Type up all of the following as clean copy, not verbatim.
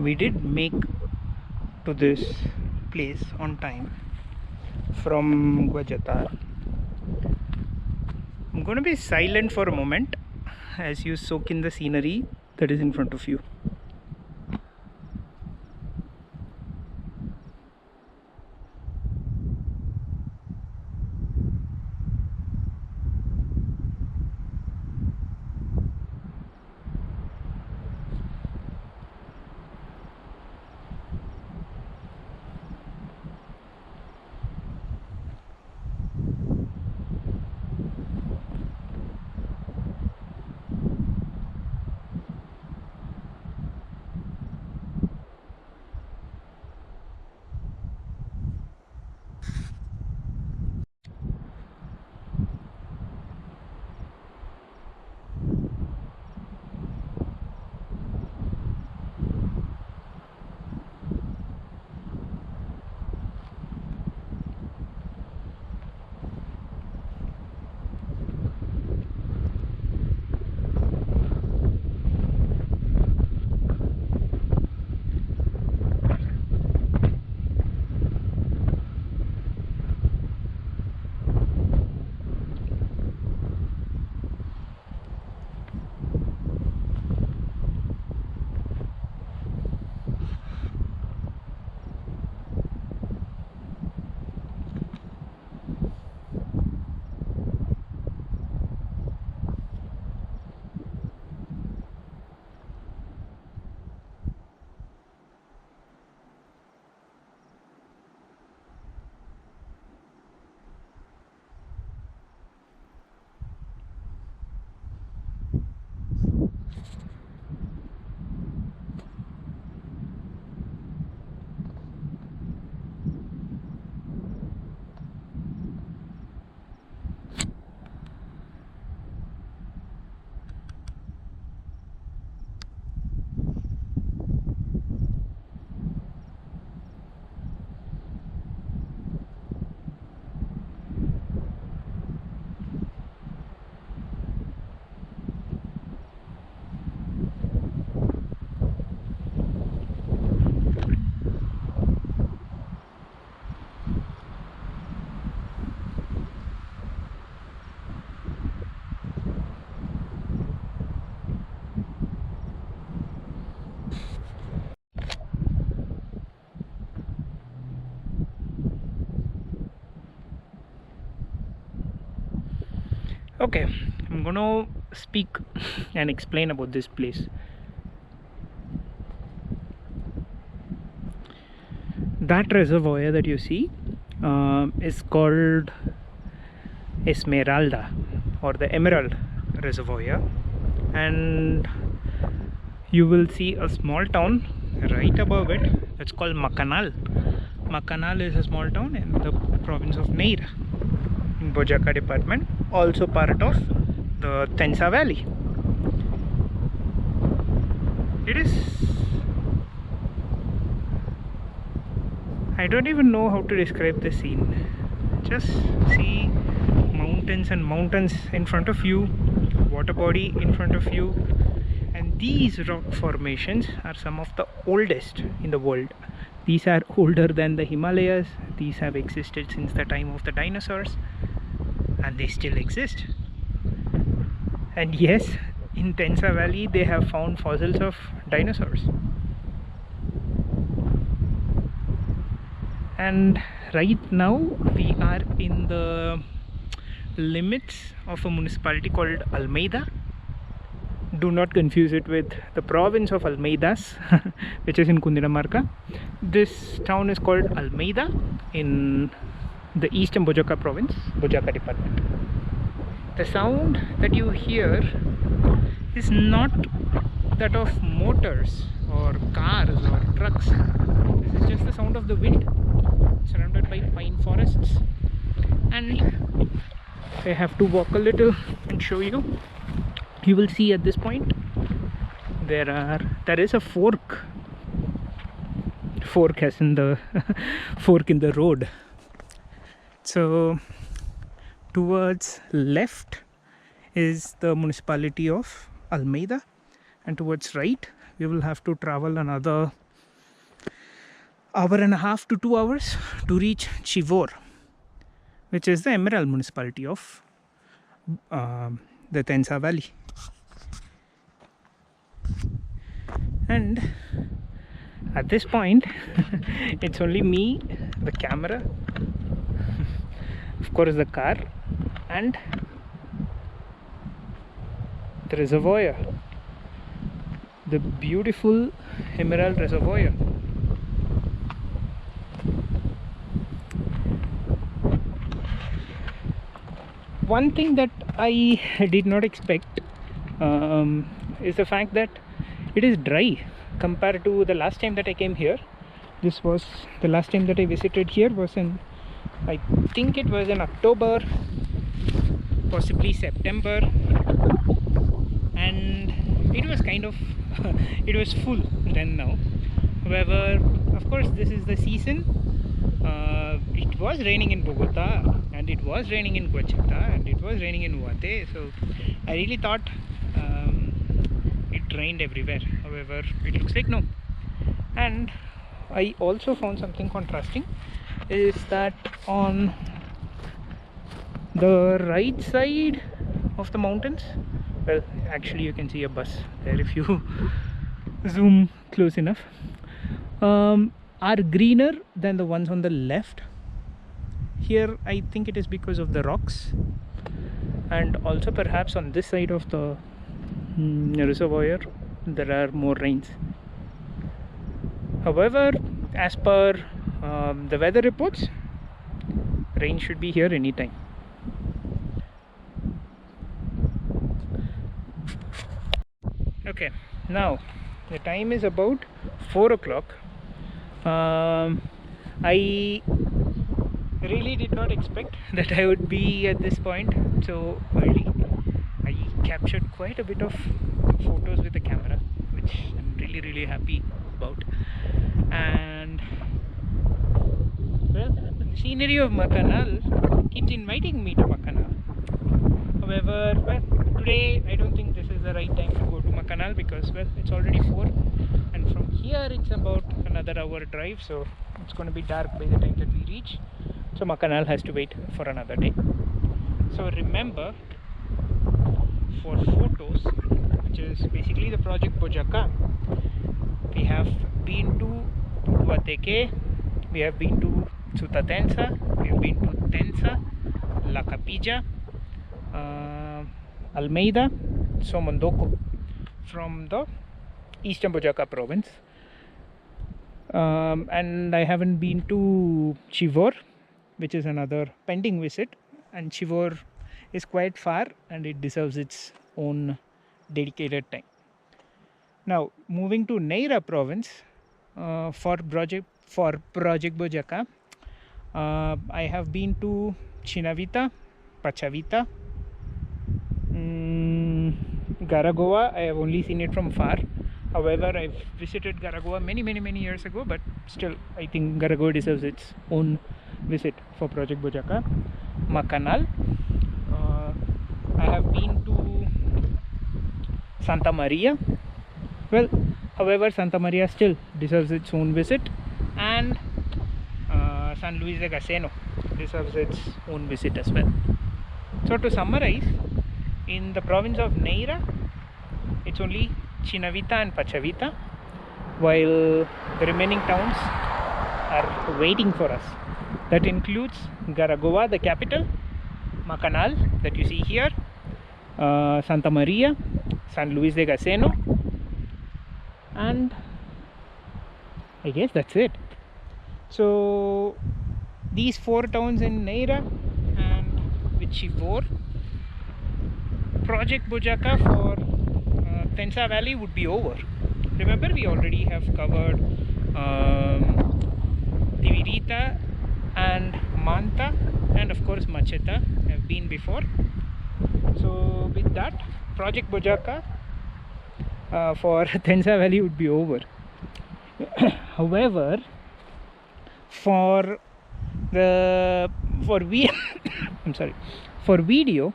we did make to this place on time from Gujarat. I'm going to be silent for a moment as you soak in the scenery that is in front of you. Okay, I'm gonna speak and explain about this place. That reservoir that you see is called Esmeralda, or the Emerald Reservoir, and you will see a small town right above it. It's called Macanal. Macanal is a small town in the province of Neira in Boyacá department, also part of the Tenza Valley. It is, I don't even know how to describe the scene. Just see mountains and mountains in front of you, water body in front of you, and these rock formations are some of the oldest in the world. These are older than the Himalayas. These have existed since the time of the dinosaurs, and they still exist. And yes, in Tenza Valley they have found fossils of dinosaurs. And right now we are in the limits of a municipality called Almeida. Do not confuse it with the province of Almeidas, which is in Cundinamarca. This town is called Almeida in the eastern Boyacá province, Boyacá department. The sound that you hear is not that of motors or cars or trucks. This is just the sound of the wind, surrounded by pine forests. And I have to walk a little and show you. You will see at this point there is a fork as in the fork in the road. So towards left is the municipality of Almeida, and towards right we will have to travel another 1.5 to 2 hours to reach Chivor, which is the emerald municipality of the Tenza Valley. And at this point it's only me, the camera, of course the car, and the reservoir, the beautiful emerald reservoir. One thing that I did not expect is the fact that it is dry compared to the last time that I came here. This was the last time that I visited here was in, I think it was in October, possibly September, and it was kind of it was full then. Now, however, of course this is the season. It was raining in Bogota, and it was raining in Guachita, and it was raining in Uate, so I really thought it rained everywhere. However, it looks like no. And I also found something contrasting is that on the right side of the mountains, well, actually you can see a bus there if you zoom close enough, are greener than the ones on the left. Here I think it is because of the rocks, and also perhaps on this side of the reservoir there are more rains. However, as per the weather reports, rain should be here anytime. Okay, now the time is about 4 o'clock. I really did not expect that I would be at this point so early. I captured quite a bit of photos with the camera, which I'm really happy about. And well, the scenery of Macanal keeps inviting me to Macanal. However, well, today I don't think this is the right time to go to Macanal because, well, it's already 4, and from here it's about another hour drive, so it's going to be dark by the time that we reach. So Macanal has to wait for another day. So remember, for photos, which is basically the project Boyacá, we have been to Guateque, we have been to Tenza, we have been to Tenza, La Capilla, Almeida, Somondoko from the Eastern Boyacá province, and I haven't been to Chivor, which is another pending visit, and Chivor is quite far and it deserves its own dedicated time. Now moving to Neira province, for project Boyacá, I have been to Chinavita, Pachavita, Garagoa. I have only seen it from far. However, I've visited Garagoa many years ago, but still I think Garagoa deserves its own visit for project Boyacá. Macanal, I have been to Santa Maria. Well, however, Santa Maria still deserves its own visit, and San Luis de Gaseno deserves its own visit as well. So to summarize, in the province of Neira, it's only Chinavita and Pachavita, while the remaining towns are waiting for us. That includes Garagoa, the capital, Macanal, that you see here, Santa Maria, San Luis de Gaseno, and I guess that's it. So these 4 towns in Neira and with Chivor, project Boyacá for Tenza Valley would be over. Remember, we already have covered Divirita and Manta, and of course Macheta have been before. So with that, project Boyacá for Tenza Valley would be over. However, for video,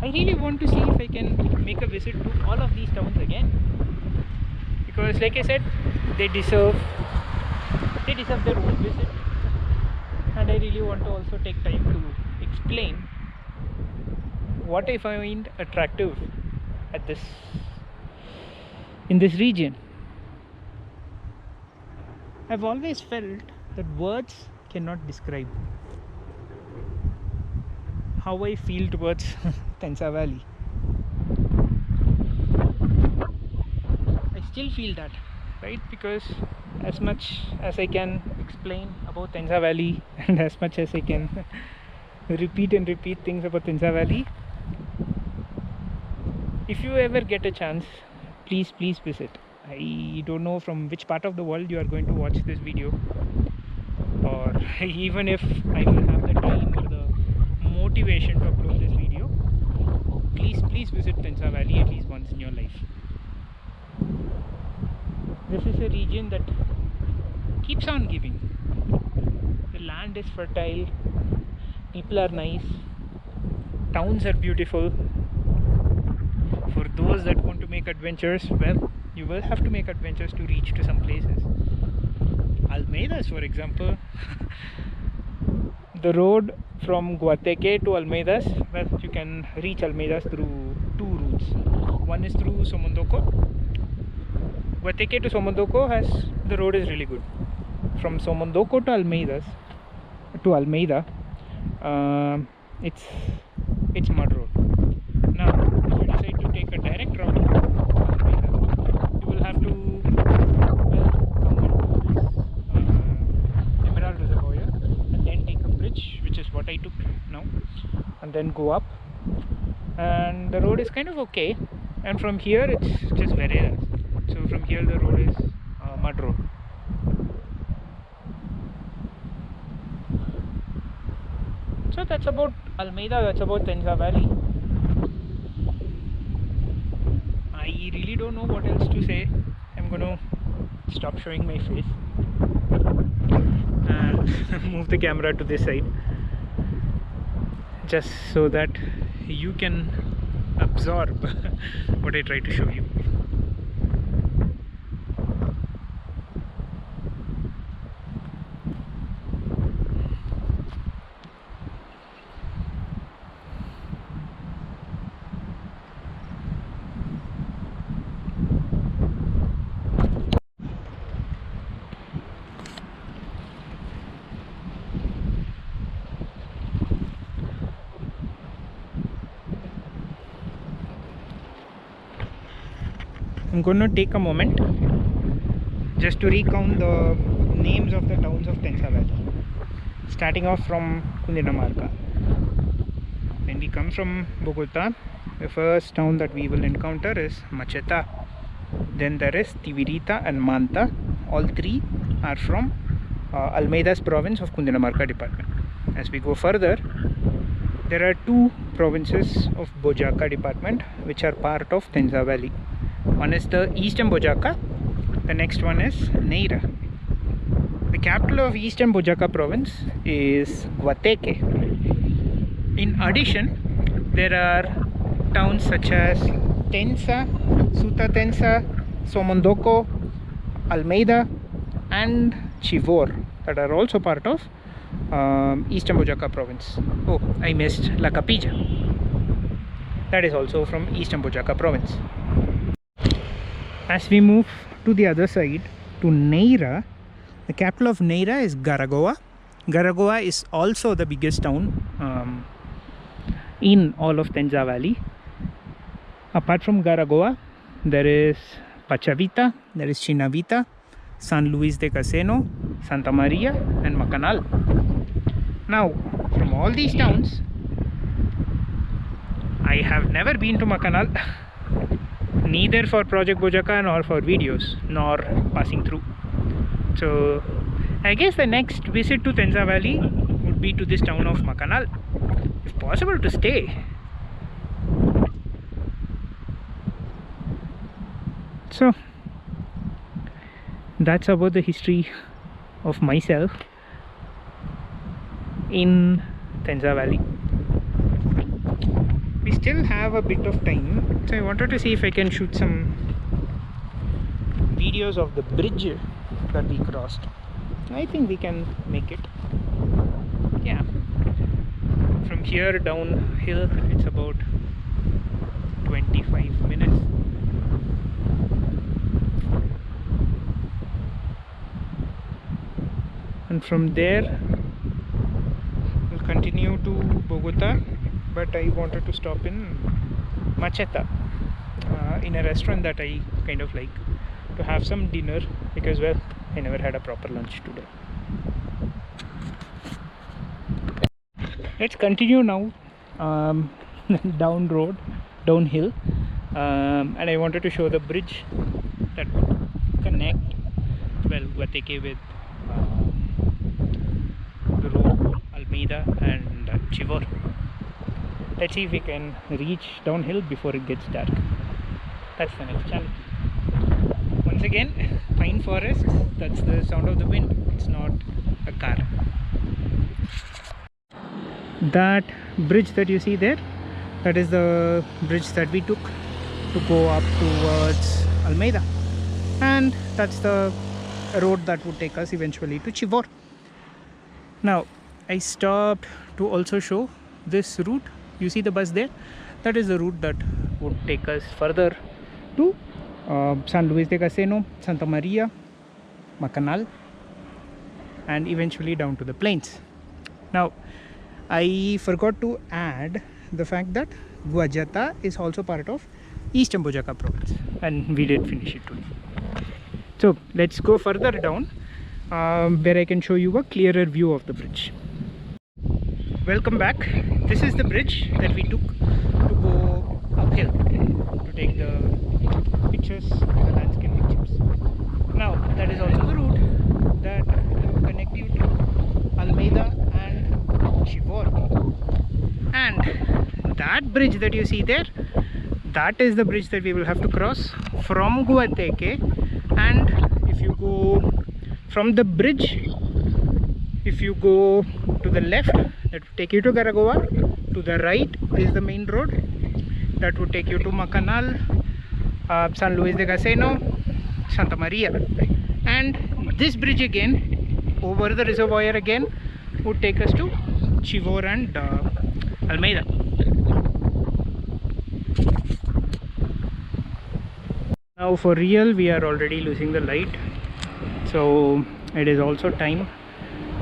I really want to see if I can make a visit to all of these towns again, because like I said, they deserve they deserve their own visit, and I really want to also take time to explain what I find attractive at in this region. I've always felt that words cannot describe how I feel towards Tenza Valley. I still feel that, right? Because as much as I can explain about Tenza Valley and as much as I can repeat things about Tenza Valley, if you ever get a chance, please visit. I don't know from which part of the world you are going to watch this video, or even if I will have the time or the motivation to upload this video, please visit Tenza Valley at least once in your life. This is a region that keeps on giving. The land is fertile, people are nice, towns are beautiful. For those that want to make adventures, well, you will have to make adventures to reach to some places. Almeidas, for example, the road from Guateque to Almeidas, well, you can reach Almeidas through two routes. One is through Somondoko. Guateque to Somondoko the road is really good. From Somondoko to Almeida, it's mud road. Now, if you decide to take a direct route to Almeida, you will have to come on Emerald Reservoir and then take a bridge, which is what I took now, and then go up. And the road is kind of okay, and from here it's just Veredas. So from here the road is mud road. So that's about Almeida, that's about Tenza Valley. I really don't know what else to say. I'm gonna stop showing my face and move the camera to this side, just so that you can absorb what I try to show you. I'm going to take a moment just to recount the names of the towns of Tenza Valley, starting off from Cundinamarca. When we come from Bogota, the first town that we will encounter is Macheta. Then there is Tivirita and Manta. All three are from Almeidas province of Cundinamarca department. As we go further, there are two provinces of Boyacá department which are part of Tenza Valley. One is the Eastern Boyacá, the next one is Neira. The capital of Eastern Boyacá province is Guateque. In addition, there are towns such as Tenza, Suta Tenza, Somondoko, Almeida and Chivor that are also part of Eastern Boyacá province. Oh, I missed La Capilla. That is also from Eastern Boyacá province. As we move to the other side, to Neira, the capital of Neira is Garagoa. Garagoa is also the biggest town in all of Tenza Valley. Apart from Garagoa, there is Pachavita, there is Chinavita, San Luis de Caseno, Santa Maria and Macanal. Now, from all these towns, I have never been to Macanal, neither for Project Boyacá nor for videos, nor passing through. So I guess the next visit to Tenza Valley would be to this town of Macanal, if possible to stay. So that's about the history of myself in Tenza Valley. We still have a bit of time, so I wanted to see if I can shoot some videos of the bridge that we crossed. I think we can make it. Yeah, from here downhill it's about 25 minutes. And from there we'll continue to Bogota, but I wanted to stop in Macheta, in a restaurant that I kind of like, to have some dinner, because well, I never had a proper lunch today. Let's continue now downhill, and I wanted to show the bridge that would connect, well, Guateque with the road Almeida and Chivor. Let's see if we can reach downhill before it gets dark. That's the next challenge. Once again, pine forest, that's the sound of the wind, it's not a car. That bridge that you see there, that is the bridge that we took to go up towards Almeida, and that's the road that would take us eventually to Chivor. Now I stopped to also show this route. You see the bus there? That is the route that would take us further to San Luis de Caseno, Santa Maria, Macanal, and eventually down to the plains. Now I forgot to add the fact that Guajata is also part of Eastern Boyacá province, and we did finish it today. So let's go further down where I can show you a clearer view of the bridge. Welcome back. This is the bridge that we took to go uphill to take the pictures, the landscape pictures. Now that is also the route that will connect you to Almeida and Chivor. And that bridge that you see there, that is the bridge that we will have to cross from Guateque. And if you go from the bridge, if you go to the left, that will take you to Garagoa. To the right is the main road that would take you to Macanal, San Luis de Caseno, Santa Maria. And this bridge again, over the reservoir again, would take us to Chivor and Almeida. Now for real, we are already losing the light, so it is also time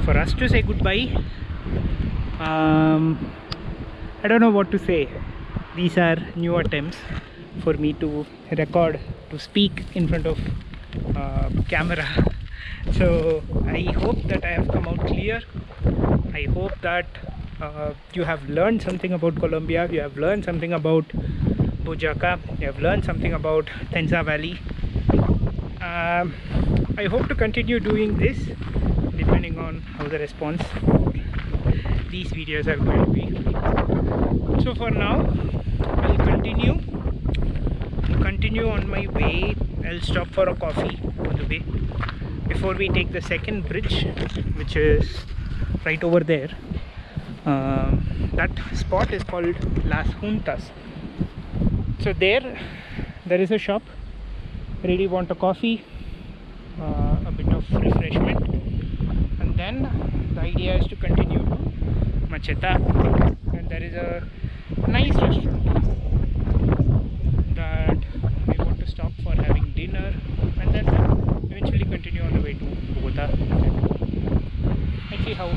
for us to say goodbye. I don't know what to say. These are new attempts for me to record, to speak in front of camera. So I hope that I have come out clear. I hope that you have learned something about Colombia, you have learned something about Boyacá, you have learned something about Tenza Valley. I hope to continue doing this depending on how the response for these videos are going to be. So for now, I'll continue on my way. I'll stop for a coffee on the way before we take the second bridge, which is right over there. That spot is called Las Juntas. So there is a shop. Really want a coffee, a bit of refreshment, and then the idea is to continue to Macheta, and there is a nice restaurant that we want to stop for having dinner, and then eventually continue on the way to Bogota and see how